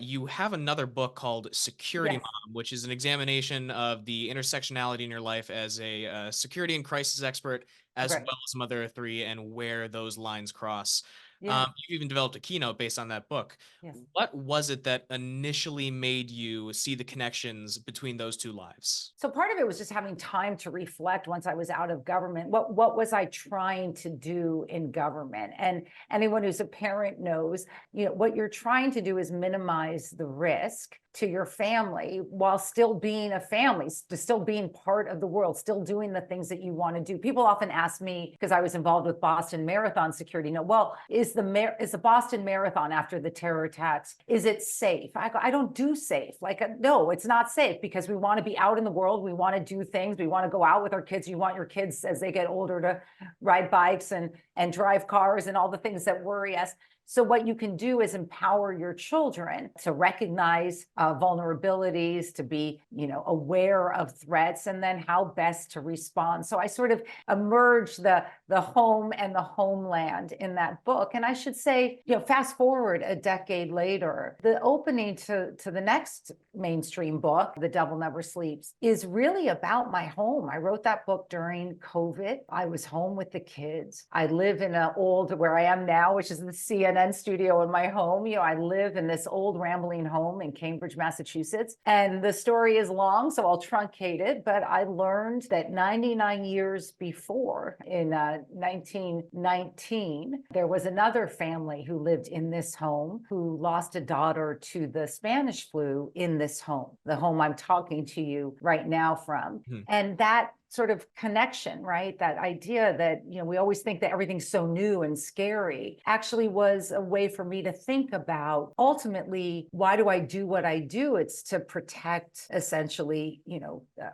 You have another book called Security Yes, Mom, which is an examination of the intersectionality in your life as a security and crisis expert, as right. well as Mother of Three, and where those lines cross. Yeah, You've even developed a keynote based on that book. yes. What was it that initially made you see the connections between those two lives? So part of it was just having time to reflect once I was out of government. What was I trying to do in government? And anyone who's a parent knows, what you're trying to do is minimize the risk to your family while still being a family, still being part of the world, still doing the things that you want to do. People often ask me, because I was involved with Boston Marathon security, well, is the Boston Marathon after the terror attacks, is it safe? I go, I don't do safe. Like, no, it's not safe, because we want to be out in the world. We want to do things. We want to go out with our kids. You want your kids as they get older to ride bikes and drive cars and all the things that worry us. So what you can do is empower your children to recognize vulnerabilities, to be, aware of threats, and then how best to respond. So I sort of emerged the home and the homeland in that book. And I should say, fast forward a decade later, the opening to the next mainstream book, The Devil Never Sleeps, is really about my home. I wrote that book during COVID. I was home with the kids. I live in an old, where I am now, which is the CNN studio in my home. I live in this old rambling home in Cambridge, Massachusetts. And the story is long, so I'll truncate it. But I learned that 99 years before, in 1919, there was another family who lived in this home who lost a daughter to the Spanish flu in this home, the home I'm talking to you right now from. Hmm. And that sort of connection, right? That idea that, we always think that everything's so new and scary, actually was a way for me to think about, ultimately, why do I do what I do? It's to protect, essentially,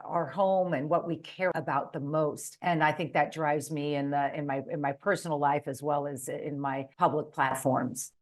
our home and what we care about the most. And I think that drives me in my personal life, as well as in my public platforms.